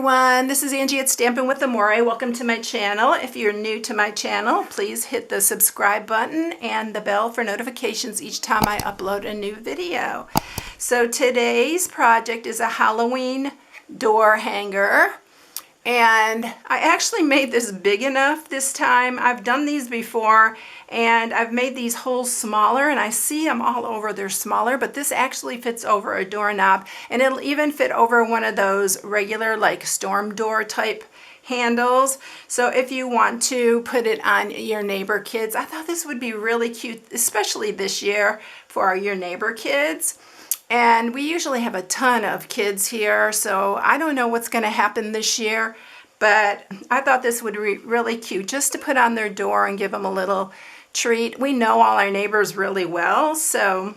everyone, this is Angie at Stampin' with Amore. Welcome to my channel. If you're new to my channel, please hit the subscribe button and the bell for notifications each time I upload a new video. So today's project is a Halloween door hanger, and I actually made this big enough this time. I've done these before and I've made these holes smaller, and I see them all over, they're smaller, but this actually fits over a doorknob, and it'll even fit over one of those regular like storm door type handles. So if you want to put it on your neighbor kids, I thought this would be really cute, especially this year for your neighbor kids. And we usually have a ton of kids here, so I don't know what's going to happen this year, but I thought this would be really cute just to put on their door and give them a little treat. We know all our neighbors really well, so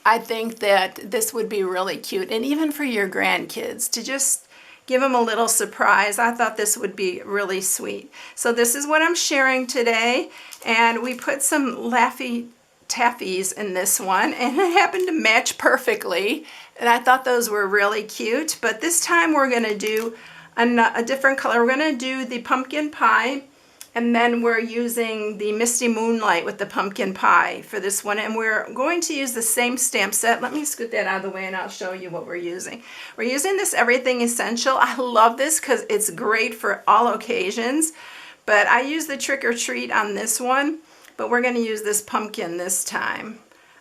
I think that this would be really cute. And even for your grandkids, to just give them a little surprise, I thought this would be really sweet. So this is what I'm sharing today, and we put some Laffy Taffies in this one, and it happened to match perfectly, and I thought those were really cute. But this time we're going to do a different color. We're going to do the pumpkin pie, and then we're using the Misty Moonlight with the pumpkin pie for this one, and we're going to use the same stamp set. Let me scoot that out of the way and I'll show you what we're using. We're using this Everything Essential. I love this because it's great for all occasions, but I use the Trick or Treat on this one, but we're going to use this pumpkin this time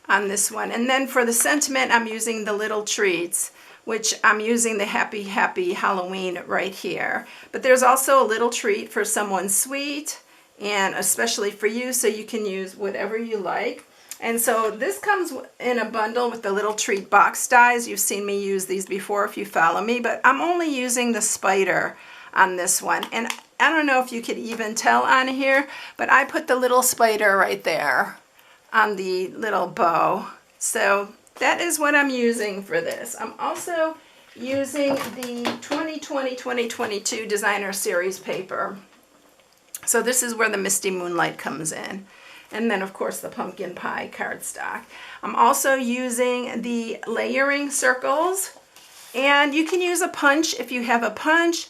on this one. And then for the sentiment, I'm using the Little Treats, which I'm using the Happy Happy Halloween right here. But there's also a little treat for someone sweet, and especially for you, so you can use whatever you like. And so this comes in a bundle with the Little Treat box dies. You've seen me use these before if you follow me, but I'm only using the spider on this one. And I don't know if you could even tell on here, but I put the little spider right there on the little bow. So that is what I'm using for this. I'm also using the 2020-2022 Designer Series paper. So this is where the Misty Moonlight comes in. And then, of course, the pumpkin pie cardstock. I'm also using the layering circles. And you can use a punch if you have a punch.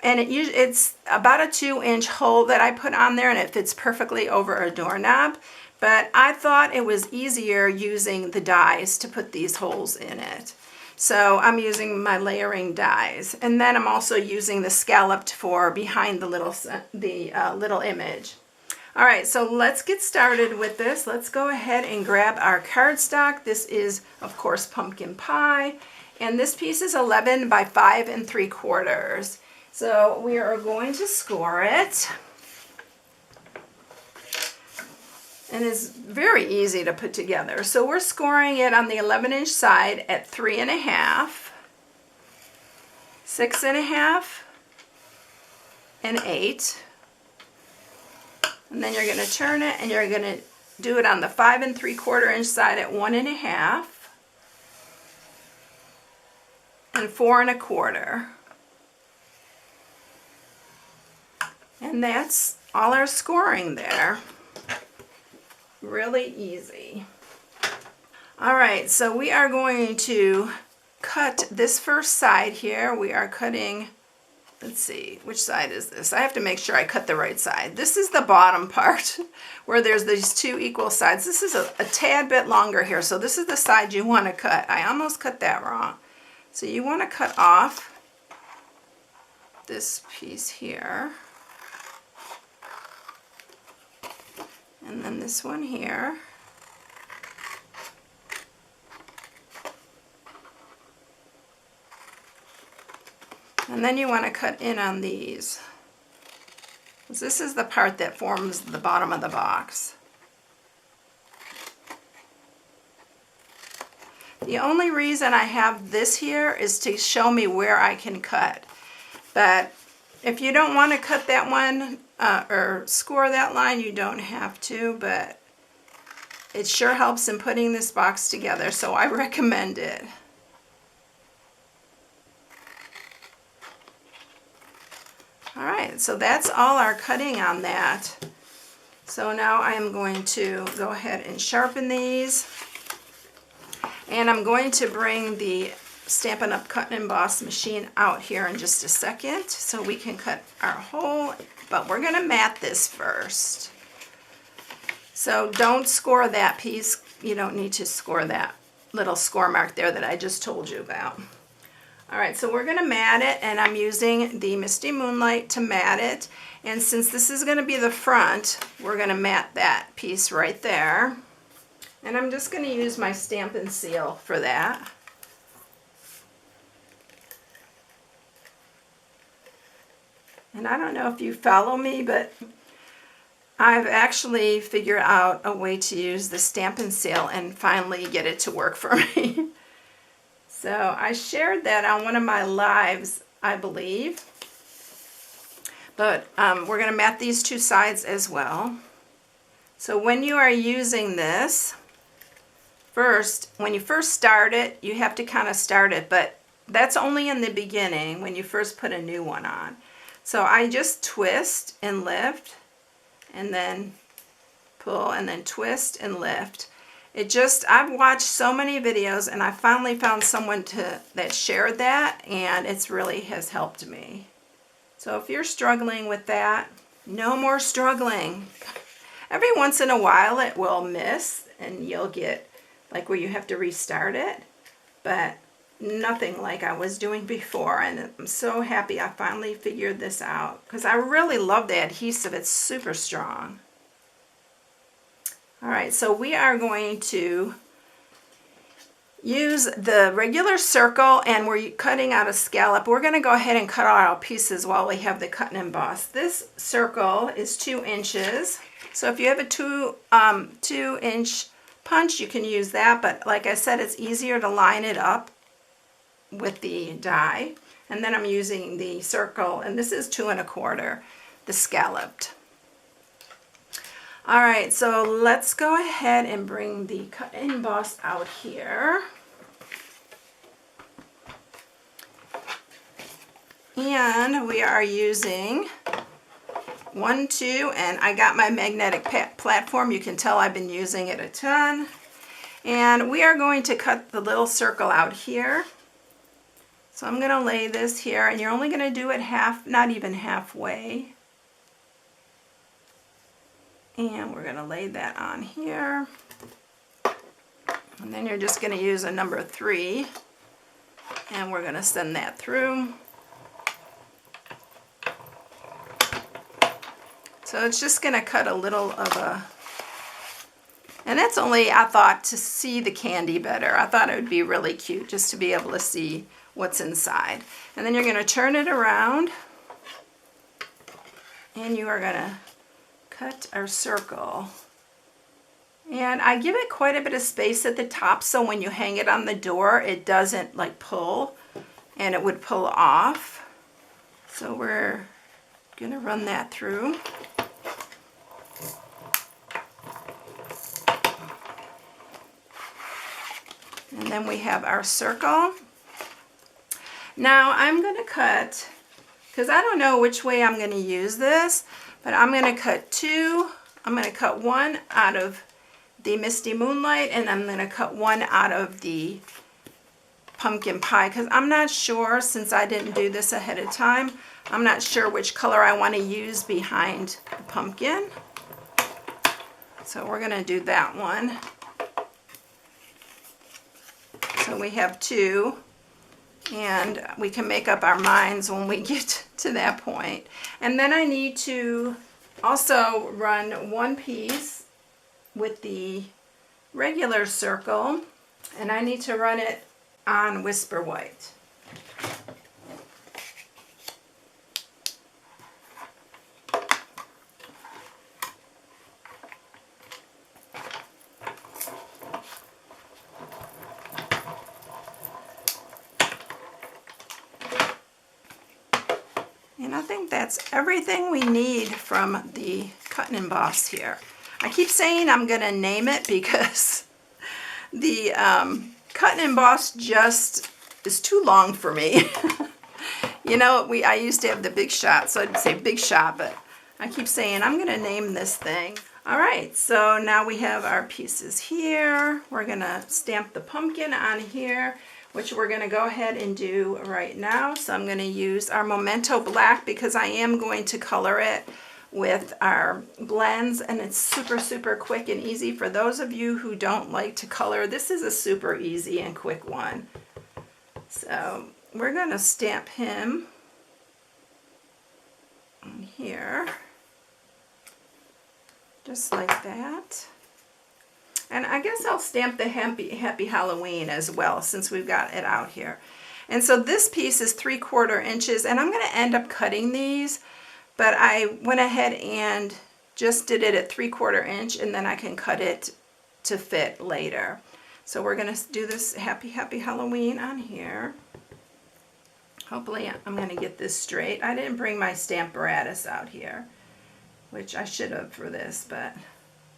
And it's about a 2-inch hole that I put on there, and it fits perfectly over a doorknob. But I thought it was easier using the dies to put these holes in it. So I'm using my layering dies. And then I'm also using the scalloped for behind the little image. All right, so let's get started with this. Let's go ahead and grab our cardstock. This is, of course, pumpkin pie. And this piece is 11 by 5 3/4. So we are going to score it. And it's very easy to put together. So we're scoring it on the 11-inch side at 3.5, 6.5, and 8. And then you're going to turn it, and you're going to do it on the 5 3/4-inch side at 1.5 and 4 1/4. And that's all our scoring there. Really easy. All right, so we are going to cut this first side here. We are cutting, let's see, which side is this? I have to make sure I cut the right side. This is the bottom part where there's these two equal sides. This is a tad bit longer here, so this is the side you want to cut. I almost cut that wrong. So you want to cut off this piece here. And then this one here. And then you want to cut in on these. This is the part that forms the bottom of the box. The only reason I have this here is to show me where I can cut. But if you don't want to cut that one or score that line, you don't have to, but it sure helps in putting this box together, so I recommend it. All right, so that's all our cutting on that. So now I'm going to go ahead and sharpen these, and I'm going to bring the Stampin' Up! Cut and Emboss machine out here in just a second so we can cut our hole, but we're going to mat this first. So don't score that piece. You don't need to score that little score mark there that I just told you about. All right, so we're going to mat it, and I'm using the Misty Moonlight to mat it. And since this is going to be the front, we're going to mat that piece right there. And I'm just going to use my Stampin' Seal for that. And I don't know if you follow me, but I've actually figured out a way to use the Stampin' Seal and finally get it to work for me. So I shared that on one of my lives, I believe. But we're going to mat these two sides as well. So when you are using this, when you first start it, you have to kind of start it, but that's only in the beginning when you first put a new one on. So I just twist and lift, and then pull, and then twist and lift. I've watched so many videos, and I finally found someone that shared that, and it's really has helped me. So if you're struggling with that, no more struggling. Every once in a while it will miss, and you'll get like where you have to restart it, but nothing like I was doing before, and I'm so happy I finally figured this out because I really love the adhesive. It's super strong. All right, so we are going to use the regular circle, and we're cutting out a scallop. We're going to go ahead and cut out our pieces while we have the cut and emboss. This circle is 2 inches. So if you have a 2-inch punch, you can use that, but like I said, it's easier to line it up with the die. And then I'm using the circle, and this is 2 1/4, the scalloped. All right, so let's go ahead and bring the cut and emboss out here. And we are using 1, 2, and I got my magnetic platform. You can tell I've been using it a ton. And we are going to cut the little circle out here. So I'm going to lay this here, and you're only going to do it not even halfway. And we're going to lay that on here. And then you're just going to use a number 3, and we're going to send that through. So it's just going to cut a little of a, and that's only, I thought, to see the candy better. I thought it would be really cute just to be able to see what's inside. And then you're going to turn it around, and you are going to cut our circle. And I give it quite a bit of space at the top, so when you hang it on the door, it doesn't like pull, and it would pull off. So we're going to run that through. And then we have our circle. Now I'm going to cut, because I don't know which way I'm going to use this, but I'm going to cut 2. I'm going to cut 1 out of the Misty Moonlight, and I'm going to cut 1 out of the pumpkin pie, because I'm not sure, since I didn't do this ahead of time, I'm not sure which color I want to use behind the pumpkin. So we're going to do that one. So we have 2, and we can make up our minds when we get to that point. And then I need to also run 1 piece with the regular circle, and I need to run it on Whisper White. And I think that's everything we need from the cut and emboss here. I keep saying I'm going to name it because the cut and emboss just is too long for me. You know, I used to have the Big Shot, so I'd say Big Shot, but I keep saying I'm going to name this thing. All right, so now we have our pieces here. We're gonna stamp the pumpkin on here, which we're gonna go ahead and do right now. So I'm gonna use our Memento Black because I am going to color it with our blends, and it's super, super quick and easy. For those of you who don't like to color, this is a super easy and quick one. So we're gonna stamp him on here. Just like that. And I guess I'll stamp the Happy Halloween as well, since we've got it out here. And so this piece is 3/4 inches, and I'm going to end up cutting these, but I went ahead and just did it at 3/4 inch, and then I can cut it to fit later. So we're going to do this Happy Halloween on here. Hopefully I'm going to get this straight. I didn't bring my Stamparatus out here, which I should have for this, but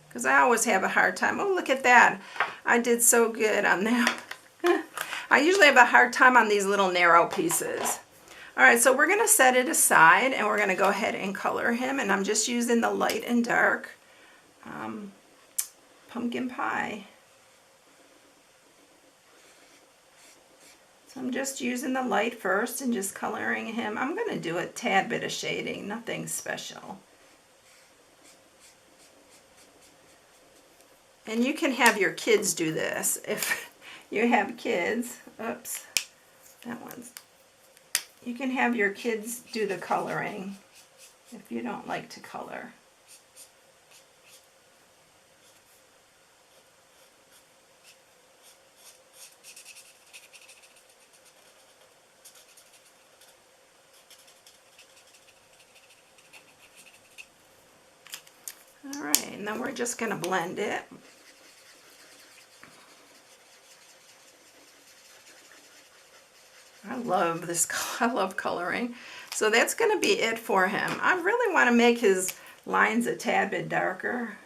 because I always have a hard time. Oh, look at that. I did so good on that. I usually have a hard time on these little narrow pieces. All right, so we're going to set it aside, and we're going to go ahead and color him, and I'm just using the light and dark pumpkin pie. So I'm just using the light first and just coloring him. I'm going to do a tad bit of shading, nothing special. And you can have your kids do this if you have kids. Oops, that one's. You can have your kids do the coloring if you don't like to color. All right, and then we're just going to blend it. I love this, I love coloring. So that's going to be it for him. I really want to make his lines a tad bit darker.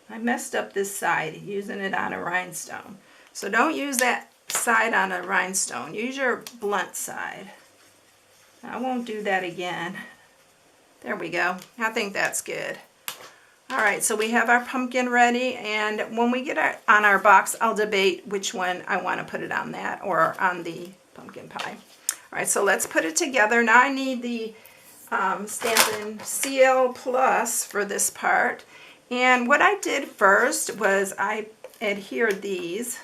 I messed up this side using it on a rhinestone. So don't use that side on a rhinestone. Use your blunt side. I won't do that again. There we go. I think that's good. All right, so we have our pumpkin ready, and when we get on our box, I'll debate which one I want to put it on, that or on the pumpkin pie. All right, so let's put it together. Now I need the Stampin' CL Plus for this part. And what I did first was I adhered these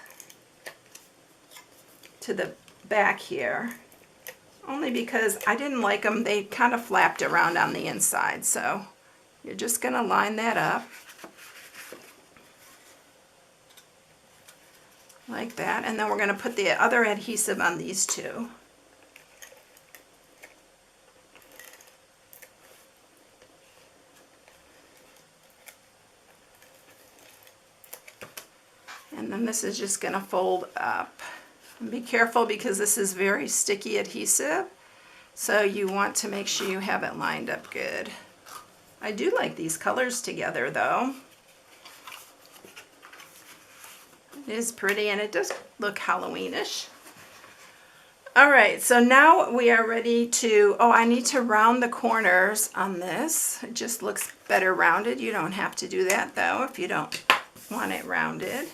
to the back here, only because I didn't like them. They kind of flapped around on the inside, so you're just going to line that up like that, and then we're going to put the other adhesive on these two. And then this is just going to fold up. And be careful because this is very sticky adhesive, so you want to make sure you have it lined up good. I do like these colors together though. It is pretty and it does look Halloweenish. All right, so now we are ready to, oh, I need to round the corners on this. It just looks better rounded. You don't have to do that though if you don't want it rounded.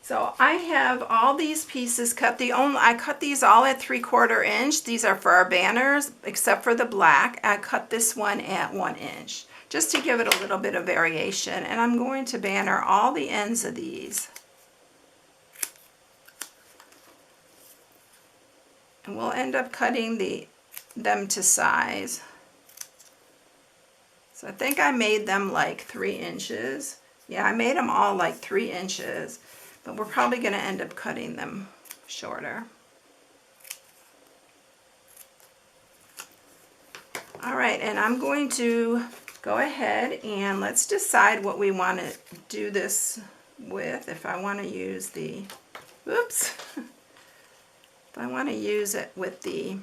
So I have all these pieces cut. I cut these all at 3/4 inch. These are for our banners, except for the black. I cut this one at 1 inch, just to give it a little bit of variation. And I'm going to banner all the ends of these. And we'll end up cutting them to size. So I think I made them like 3 inches. Yeah, I made them all like 3 inches. But we're probably going to end up cutting them shorter. All right, and I'm going to go ahead and let's decide what we want to do this with. If I want to use the, oops, if I want to use it with the,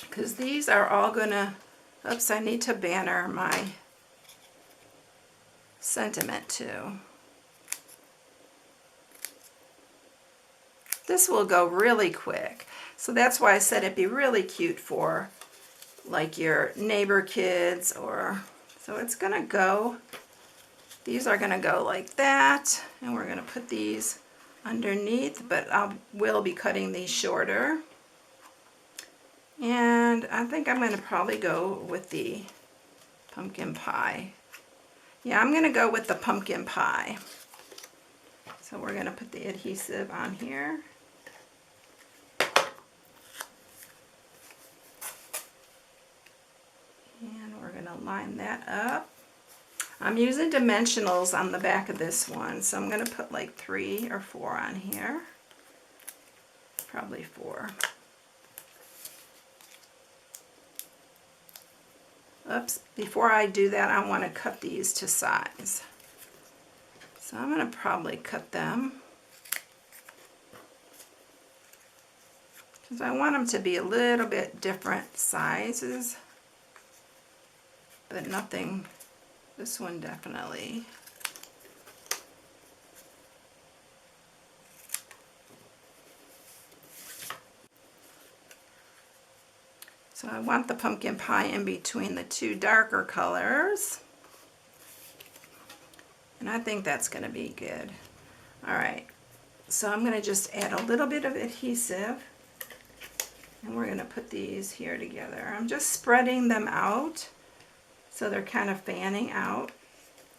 because these are all going to, oops, I need to banner my sentiment too. This will go really quick. So that's why I said it'd be really cute for like your neighbor kids or So it's gonna go, these are gonna go like that, and we're gonna put these underneath, but I will be cutting these shorter. And I think I'm gonna probably go with the pumpkin pie. Yeah, I'm gonna go with the pumpkin pie. So we're gonna put the adhesive on here. And we're gonna line that up. I'm using dimensionals on the back of this one, so I'm gonna put like 3 or 4 on here. Probably 4. Oops, before I do that, I want to cut these to size. So I'm going to probably cut them because I want them to be a little bit different sizes, but nothing, this one definitely. So I want the pumpkin pie in between the 2 darker colors. And I think that's going to be good. All right, so I'm going to just add a little bit of adhesive, and we're going to put these here together. I'm just spreading them out so they're kind of fanning out.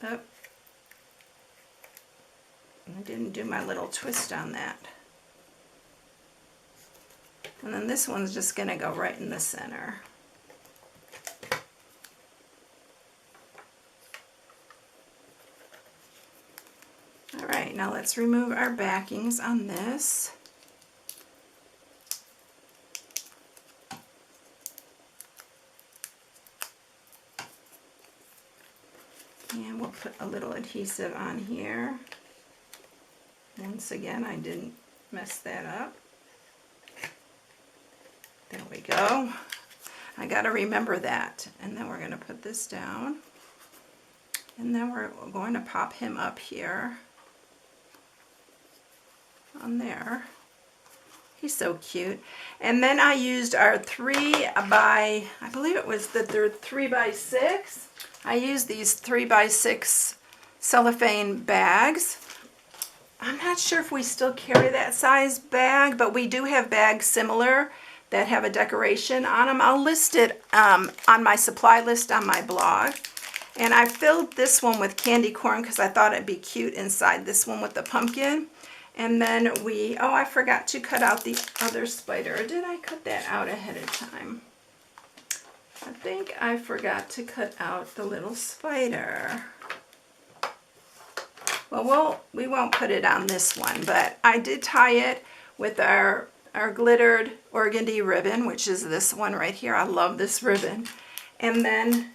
Oh, I didn't do my little twist on that. And then this one's just going to go right in the center. All right, now let's remove our backings on this. And we'll put a little adhesive on here. Once again, I didn't mess that up. There we go. I got to remember that. And then we're going to put this down. And then we're going to pop him up here on there. He's so cute. And then I used our 3 by, I believe it was the 3 by 6. I used these 3 by 6 cellophane bags. I'm not sure if we still carry that size bag, but we do have bags similar that have a decoration on them. I'll list it on my supply list on my blog. And I filled this one with candy corn because I thought it'd be cute inside this one with the pumpkin. And then oh, I forgot to cut out the other spider. Or did I cut that out ahead of time? I think I forgot to cut out the little spider. Well, we won't put it on this one, but I did tie it with our glittered organdy ribbon, which is this one right here. I love this ribbon. And then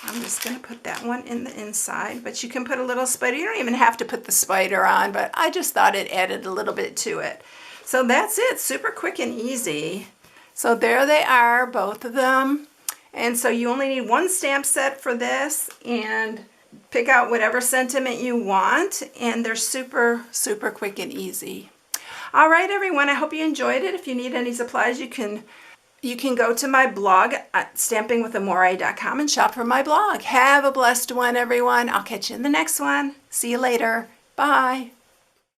I'm just going to put that one in the inside, but you can put a little spider. You don't even have to put the spider on, but I just thought it added a little bit to it. So that's it, super quick and easy. So there they are, both of them. And so you only need 1 stamp set for this, and pick out whatever sentiment you want, and they're super, super quick and easy. All right, everyone, I hope you enjoyed it. If you need any supplies, you can go to my blog at StampingWithAmore.com and shop for my blog. Have a blessed one, everyone. I'll catch you in the next one. See you later. Bye.